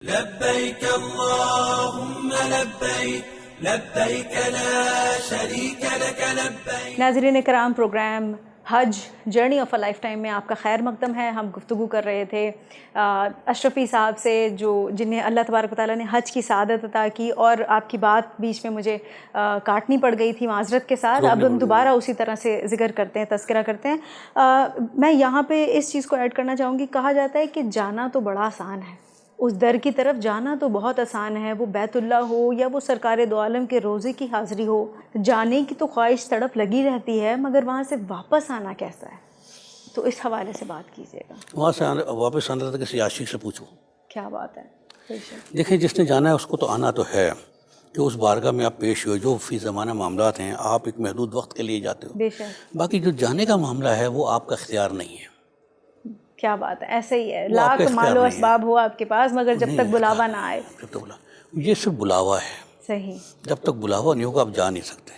لبيك اللهم لبيك لبيك لا شريك لك لبيك. ناظرین کرام، پروگرام حج journey of a lifetime میں آپ کا خیر مقدم ہے. ہم گفتگو کر رہے تھے اشرفی صاحب سے جنہیں اللہ تبارک و تعالیٰ نے حج کی سعادت عطا کی، اور آپ کی بات بیچ میں مجھے کاٹنی پڑ گئی تھی معذرت کے ساتھ. اب ہم دوبارہ اسی طرح سے ذکر کرتے ہیں، تذکرہ کرتے ہیں. میں یہاں پہ اس چیز کو ایڈ کرنا چاہوں گی. کہا جاتا ہے کہ جانا تو بڑا آسان ہے، اس در کی طرف جانا تو بہت آسان ہے، وہ بیت اللہ ہو یا وہ سرکار دو عالم کے روضے کی حاضری ہو. جانے کی تو خواہش تڑپ لگی رہتی ہے، مگر وہاں سے واپس آنا کیسا ہے؟ تو اس حوالے سے بات کیجیے گا. وہاں سے واپس آنا تھا کسی عاشق سے پوچھو. کیا بات ہے. دیکھیں، جس نے جانا ہے اس کو تو آنا تو ہے کہ اس بارگاہ میں آپ پیش ہوئے. جو فی زمانہ معاملات ہیں آپ ایک محدود وقت کے لیے جاتے ہو. بے شک. باقی جو جانے کا معاملہ ہے وہ آپ کا اختیار نہیں ہے. کیا بات ہے. ایسے ہی ہے، لاکھ مال و اسباب ہو آپ کے پاس، مگر جب تک بلاوا نہ آئے. جب تک یہ صرف بلاوا ہے. صحیح. جب تک بلاوا نہیں ہوگا آپ جا نہیں سکتے.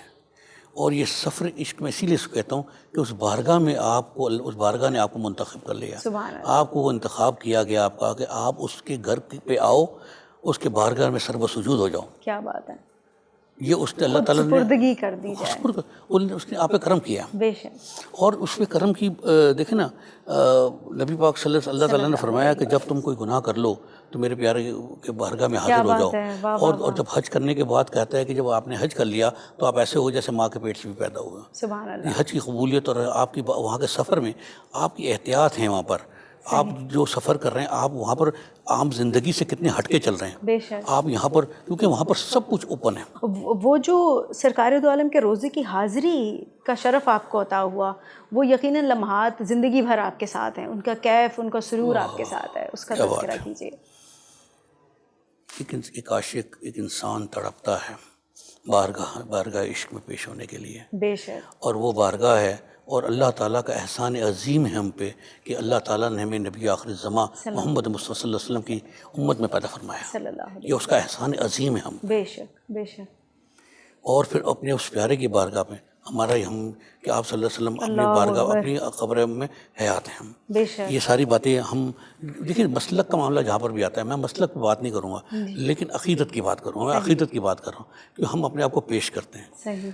اور یہ سفر عشق میں اسی لیے کہتا ہوں کہ اس بارگاہ میں آپ کو، اس بارگاہ نے آپ کو منتخب کر لیا. سبحان اللہ. آپ کو وہ انتخاب کیا گیا آپ کا کہ آپ اس کے گھر پہ آؤ، اس کے بارگاہ میں سر بسجود ہو جاؤ. کیا بات ہے. یہ اس نے اللہ تعالیٰ نے سپردگی کر دی جائے. اس نے آپ پہ کرم کیا. بے شک. اور اس پہ کرم کی دیکھیں نا، نبی پاک صلی اللہ تعالیٰ نے فرمایا کہ جب تم کوئی گناہ کر لو تو میرے پیارے کے بارگاہ میں حاضر ہو جاؤ. اور جب حج کرنے کے بعد کہتا ہے کہ جب آپ نے حج کر لیا تو آپ ایسے ہو جیسے ماں کے پیٹ سے بھی پیدا ہوا. سبحان اللہ. یہ حج کی قبولیت اور آپ کی وہاں کے سفر میں آپ کی احتیاط ہیں. وہاں پر آپ جو سفر کر رہے ہیں، آپ وہاں پر عام زندگی سے کتنے ہٹ کے چل رہے ہیں. بے شک. آپ یہاں پر، کیونکہ وہاں پر سب کچھ اوپن ہے. وہ جو سرکار دو عالم کے روزے کی حاضری کا شرف آپ کو عطا ہوا، وہ یقیناً لمحات زندگی بھر آپ کے ساتھ ہیں. ان کا کیف، ان کا سرور آپ کے ساتھ ہے. اس کا تذکرہ کیجیے. ایک عاشق، ایک انسان تڑپتا ہے بارگاہ عشق میں پیش ہونے کے لیے. بے شک. اور وہ بارگاہ ہے، اور اللہ تعالیٰ کا احسان عظیم ہے ہم پہ کہ اللہ تعالیٰ نے ہمیں نبی آخر الزماں محمد مصطفیٰ صلی اللہ علیہ وسلم کی امت میں پیدا فرمایا. صلی اللہ علیہ. یہ اس کا احسان عظیم ہے ہم. بے شک. بے شک. اور پھر اپنے اس پیارے کی بارگاہ میں ہمارا ہم کہ آپ صلی اللہ علیہ وسلم اپنی بارگاہ، اپنی قبر میں حیات ہیں ہم. بے شک. یہ ساری باتیں ہم دیکھیں. مسلک کا معاملہ جہاں پر بھی آتا ہے، میں مسلک پہ بات نہیں کروں گا لیکن عقیدت کی بات کروں گا. میں عقیدت کی بات کر رہا ہوں کہ ہم اپنے آپ کو پیش کرتے ہیں. صحیح.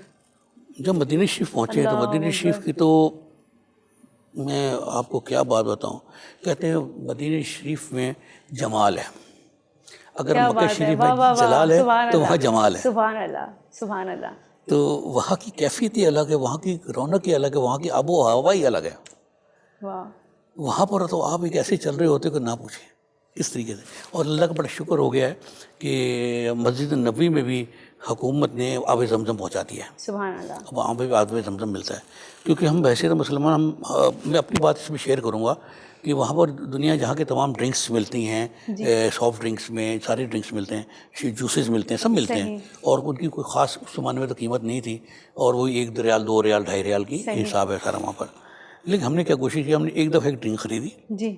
جب مدینہ شریف پہنچے تو مدینہ شریف کی تو میں آپ کو کیا بات بتاؤں. کہتے ہیں مدینہ شریف میں جمال ہے. اگر مکہ شریف میں جلال ہے تو وہاں جمال ہے. سبحان اللہ. سبحان اللہ. تو وہاں کی کیفیت ہی الگ ہے، وہاں کی رونق ہی الگ ہے، وہاں کی آب و ہوا ہی الگ ہے. وہاں پر تو آپ ایک ایسے چل رہے ہوتے کہ نہ پوچھیں اس طریقے سے. اور اللہ کا بڑا شکر ہو گیا ہے کہ مسجد نبوی میں بھی حکومت نے آب زمزم پہنچا دیا ہے. سبحان اللہ. اب وہاں پہ بھی آب زمزم ملتا ہے. کیونکہ ہم ویسے تو مسلمان، میں اپنی بات اس میں شیئر کروں گا کہ وہاں پر دنیا جہاں کے تمام ڈرنکس ملتی ہیں، سافٹ ڈرنکس میں سارے ڈرنکس ملتے ہیں، جوسز ملتے ہیں، سب ملتے ہیں. اور ان کی کوئی خاص اس زمانے میں تو قیمت نہیں تھی، اور وہ 1 ریال 2 ریال 2.5 ریال کی حساب ہے سارا وہاں پر. لیکن ہم نے کیا کوشش کی، ہم نے ایک دفعہ ایک ڈرنک خریدی. جی.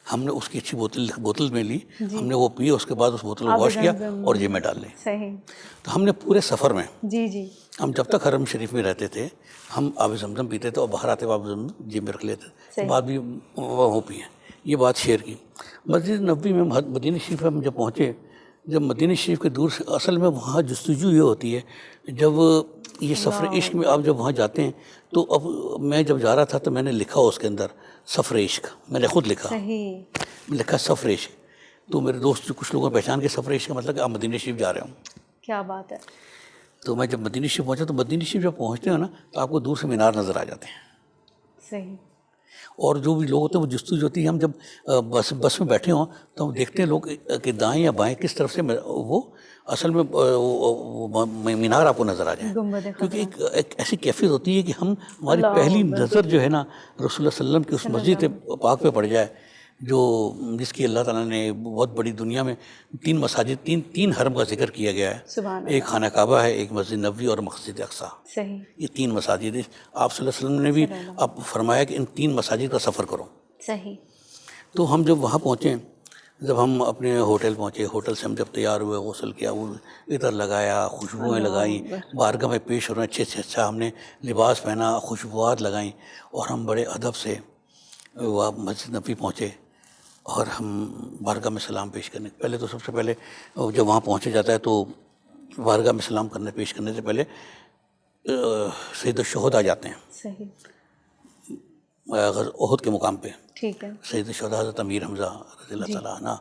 ہم نے اس کی اچھی بوتل میں لی، ہم نے وہ پی، اس کے بعد اس بوتل کو واش کیا اور جیب میں ڈال لی. صحیح. تو ہم نے پورے سفر میں، جی ہم جب تک حرم شریف میں رہتے تھے ہم آب زمزم پیتے تھے، اور باہر آتے آب زمزم جیب میں رکھ لیتے تھے. بعد بھی وہ پی ہیں. یہ بات شیئر کی. مسجد نبوی میں مدینہ شریف میں ہم جب پہنچے، جب مدینہ شریف کے دور سے، اصل میں وہاں جستجو یہ ہوتی ہے جب یہ سفر عشق میں آپ جب وہاں جاتے ہیں تو اب میں جب جا رہا تھا تو میں نے لکھا اس کے اندر سفر عشق، میں نے خود لکھا. لکھا سفر عشق. تو میرے دوست کچھ لوگوں نے پہچان کے سفر عشق کا مطلب کہ آپ مدینہ شریف جا رہے ہوں. کیا بات ہے. تو میں جب مدینہ شریف پہنچا تو مدینہ شریف جب پہنچتے ہیں نا تو آپ کو دور سے مینار نظر آ جاتے ہیں. صحیح. اور جو بھی لوگ ہوتے ہیں وہ جستجو ہوتی ہے. ہم جب بس میں بیٹھے ہوں تو ہم دیکھتے ہیں لوگ کہ دائیں یا بائیں کس طرف سے وہ اصل میں مینار آپ کو نظر آ جائے. کیونکہ ایک ایسی کیفیت ہوتی ہے کہ ہماری پہلی نظر جو ہے نا رسول اللہ صلی اللہ علیہ وسلم کی اس مسجد پاک پہ پڑ جائے، جو جس کی اللہ تعالیٰ نے بہت بڑی دنیا میں 3 مساجد، تین حرم کا ذکر کیا گیا ہے. ایک خانہ کعبہ ہے، ایک مسجد نبوی اور مسجد اقصیٰ. صحیح. یہ 3 مساجد ہیں. آپ صلی اللہ علیہ وسلم نے بھی آپ فرمایا کہ ان 3 مساجد کا سفر کرو. صحیح. تو ہم جب وہاں پہنچے، جب ہم اپنے ہوٹل پہنچے، ہوٹل سے ہم جب تیار ہوئے، غسل کیا، وہ عطر لگایا، خوشبوئیں لگائیں، بارگاہ میں پیش ہو رہے ہیں، اچھے سے اچھا ہم نے لباس پہنا، خوشبوات لگائیں، اور ہم بڑے ادب سے وہ مسجد نبوی پہنچے. اور ہم بارگاہ میں سلام پیش کرنے پہلے تو سب سے پہلے جب وہاں پہنچا جاتا ہے تو بارگاہ میں سلام پیش کرنے سے پہلے سید الشہداء جاتے ہیں صحیح. احد کے مقام پہ. ٹھیک ہے. سید الشہداء حضرت امیر حمزہ رضی اللہ تعالیٰ عنہ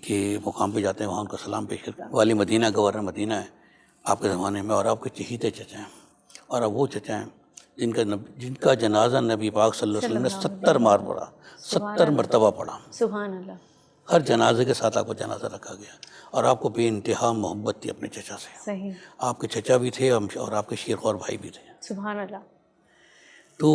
کے مقام پہ جاتے ہیں, وہاں ان کا سلام پیش کرتے ہیں. والی مدینہ, گورنر مدینہ ہے آپ کے زمانے میں, اور آپ کے چہیتے چچا ہیں, اور اب وہ چچا ہیں جن کا جنازہ نبی پاک صلی اللہ علیہ وسلم نے 70 بار پڑھا, 70 مرتبہ پڑھا. سبحان اللہ. ہر جنازے کے ساتھ آپ کو جنازہ رکھا گیا, اور آپ کو بے انتہا محبت تھی اپنے چچا سے. صحیح. آپ کے چچا بھی تھے اور آپ کے شیرخوار بھائی بھی تھے. سبحان اللہ. تو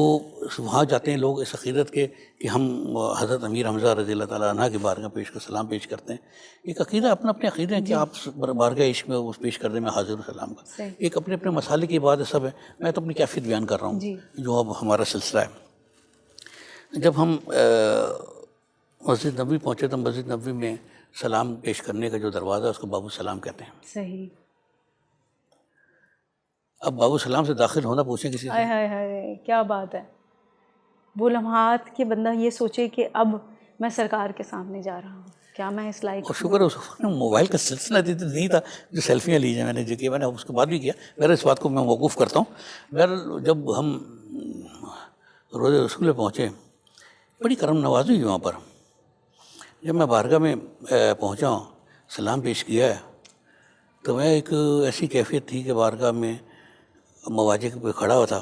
وہاں جاتے ہیں لوگ اس عقیدت کے کہ ہم حضرت امیر حمزہ رضی اللہ تعالیٰ عنہ کی بارگاہ پیش کر سلام پیش کرتے ہیں. ایک عقیدہ اپنے عقیدے ہیں کہ آپ بارگاہ عشق میں اس پیش کر دیں میں حاضر ہوں سلام کا. ایک اپنے مسالے کی بات ہے سب ہے, میں تو اپنی کیفیت بیان کر رہا ہوں جو اب ہمارا سلسلہ ہے. جب ہم مسجد نبوی پہنچے تو مسجد نبوی میں سلام پیش کرنے کا جو دروازہ ہے اس کو باب السلام کہتے ہیں. صحیح. اب باب السلام سے داخل ہونا پوچھیں کسی سے, ہائے کیا بات ہے. وہ لمحات کہ بندہ یہ سوچے کہ اب میں سرکار کے سامنے جا رہا ہوں, کیا میں اس لائق. اور شکر ہے اس وقت موبائل کا سلسلہ نہیں تھا جو سیلفیاں لی جائیں, میں نے جو کیا میں نے اس کے بعد بھی کیا. میرے اس بات کو میں موقوف کرتا ہوں. میرا جب ہم روضہ رسول پہنچے, بڑی کرم نوازی ہوئی وہاں پر. جب میں بارگاہ میں پہنچا ہوں, سلام پیش کیا ہے, تو میں ایک ایسی کیفیت تھی کہ بارگاہ میں مواجہ پہ کھڑا ہوا تھا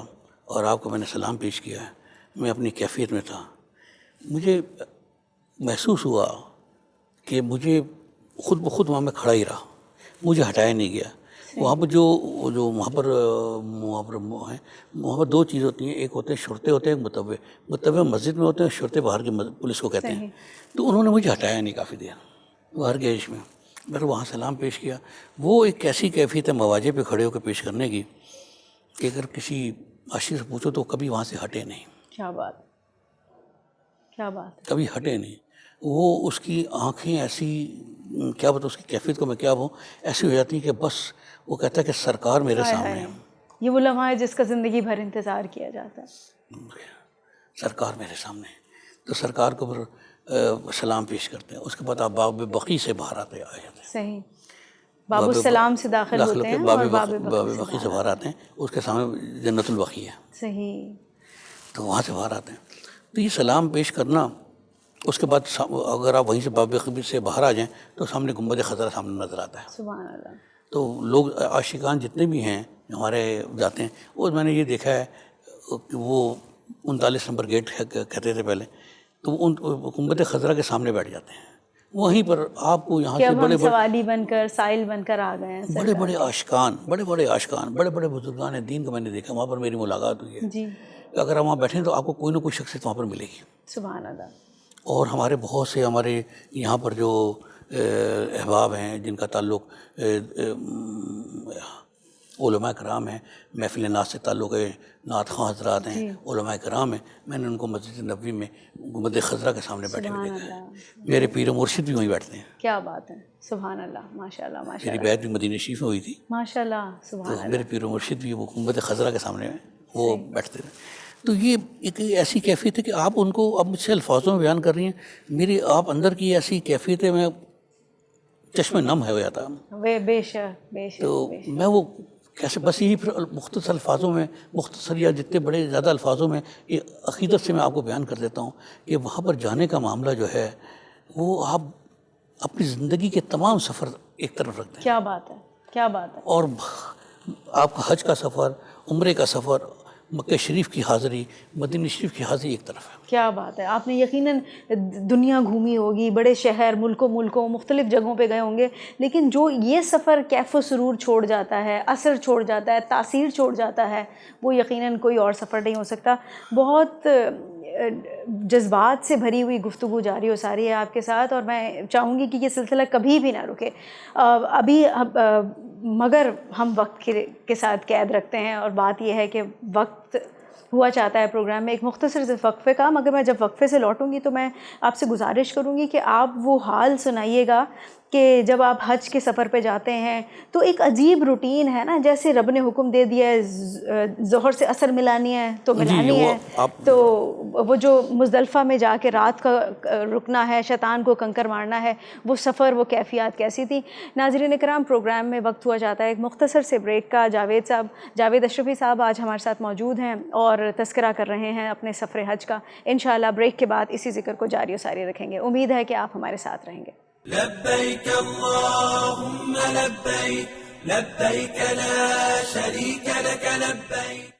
اور آپ کو میں نے سلام پیش کیا ہے. میں اپنی کیفیت میں تھا. مجھے محسوس ہوا کہ مجھے خود بخود وہاں میں کھڑا ہی رہا, مجھے ہٹایا نہیں گیا. وہاں پر جو وہاں پر 2 چیز ہوتی ہیں, ایک ہوتے ہیں شرطے ہوتے ہیں, متوع مسجد میں ہوتے ہیں, شرطے باہر کی پولیس کو کہتے ہیں. تو انہوں نے مجھے ہٹایا نہیں کافی دیر باہر کے عیش میں. میں وہاں سلام پیش کیا. وہ ایک ایسی کیفیت ہے مواجہ پہ کھڑے ہو کے پیش کرنے کی کہ اگر کسی عاشق سے پوچھو تو کبھی وہاں سے ہٹے نہیں. کیا بات, کیا بات. کبھی ہٹے نہیں. وہ اس کی آنکھیں ایسی, کیا بتا اس کی کیفیت کو میں کیا ہوں, ایسی ہو جاتی ہیں کہ بس وہ کہتا ہے کہ سرکار میرے سامنے ہے. یہ وہ لمحہ ہے جس کا زندگی بھر انتظار کیا جاتا ہے. سرکار میرے سامنے ہے. تو سرکار کو پھر سلام پیش کرتے ہیں. اس کے بعد آپ باب بقی سے باہر آ جاتے ہیں. صحیح. باب السلام سے داخل ہوتے ہیں اور باب بقی سے باہر آتے ہیں. اس کے سامنے جنت البقیع ہے. صحیح. تو وہاں سے باہر آتے ہیں. تو یہ سلام پیش کرنا, اس کے بعد اگر آپ وہیں سے باب بقی سے باہر آ جائیں تو سامنے گنبد خضرا سامنے نظر آتا ہے. سبحان اللہ. تو لوگ عاشقان جتنے بھی ہیں ہمارے جاتے ہیں, وہ میں نے یہ دیکھا ہے کہ وہ 39 نمبر گیٹ کہتے تھے پہلے, تو وہ گنبد خضرا کے سامنے بیٹھ جاتے ہیں. وہیں پر آپ کو یہاں سے بڑے سوالی بن کر سائل بن کر آ گئے ہیں. بڑے عاشقان بڑے بڑے بزرگان دین کو میں نے دیکھا. وہاں پر میری ملاقات ہوئی ہے جی. اگر آپ وہاں بیٹھیں تو آپ کو کوئی نہ کوئی شخصیت وہاں پر ملے گی. سبحان اللہ. اور ہمارے بہت سے ہمارے یہاں پر جو احباب ہیں جن کا تعلق علماء کرام ہیں, محفل نعت سے تعلق ہے, نعت خواں حضرات ہیں, علماء کرام ہیں, میں نے ان کو مسجد نبوی میں گنبد خضرا کے سامنے بیٹھے ہوئے دیکھا ہے. میرے پیر و مرشد بھی وہیں بیٹھتے ہیں. کیا بات ہے. سبحان اللہ. ماشاء اللہ. ماشاء میری بیعت بھی مدینہ شریف میں ہوئی تھی. ماشاء اللہ. سبحان اللہ. میرے پیر و مرشد بھی وہ گنبد خضرا کے سامنے وہ بیٹھتے تھے. تو یہ ایک ایسی کیفیت ہے کہ آپ ان کو اب مجھ سے الفاظوں میں بیان کر رہی ہیں. میری آپ اندر کی ایسی کیفیت ہے, میں چشم نم ہے ہو جاتا. بے شک. تو میں وہ کیسے بس یہی پھر مختصر الفاظوں میں, مختصر یا جتنے بڑے زیادہ الفاظوں میں یہ عقیدت سے میں آپ کو بیان کر دیتا ہوں کہ وہاں پر جانے کا معاملہ جو ہے وہ آپ اپنی زندگی کے تمام سفر ایک طرف رکھتے ہیں. کیا بات ہے. کیا بات ہے. اور آپ کا حج کا سفر, عمرے کا سفر, مکہ شریف کی حاضری, مدینہ شریف کی حاضری ایک طرف ہے. کیا بات ہے. آپ نے یقیناً دنیا گھومی ہوگی, بڑے شہر, ملکوں مختلف جگہوں پہ گئے ہوں گے, لیکن جو یہ سفر کیف و سرور چھوڑ جاتا ہے, اثر چھوڑ جاتا ہے, تاثیر چھوڑ جاتا ہے, وہ یقیناً کوئی اور سفر نہیں ہو سکتا. بہت جذبات سے بھری ہوئی گفتگو جاری و ساری ہے آپ کے ساتھ, اور میں چاہوں گی کہ یہ سلسلہ کبھی بھی نہ رکے. ابھی مگر ہم وقت کے ساتھ قید رکھتے ہیں, اور بات یہ ہے کہ وقت ہوا چاہتا ہے پروگرام میں ایک مختصر سے وقفے کا, مگر میں جب وقفے سے لوٹوں گی تو میں آپ سے گزارش کروں گی کہ آپ وہ حال سنائیے گا کہ جب آپ حج کے سفر پہ جاتے ہیں تو ایک عجیب روٹین ہے نا، جیسے رب نے حکم دے دیا ہے ظہر سے عصر ملانی ہے تو ملانی ہے، تو وہ جو مزدلفہ میں جا کے رات کا رکنا ہے، شیطان کو کنکر مارنا ہے، وہ سفر، وہ کیفیات کیسی تھی۔ ناظرین کرام، پروگرام میں وقت ہوا جاتا ہے ایک مختصر سے بریک کا۔ جاوید اشرفی صاحب آج ہمارے ساتھ موجود ہیں اور تذکرہ کر رہے ہیں اپنے سفر حج کا۔ انشاءاللہ بریک کے بعد اسی ذکر کو جاری و ساری رکھیں گے، امید ہے کہ آپ ہمارے ساتھ رہیں گے۔ لبيك اللهم لبيك لبيك لا شريك لك لبيك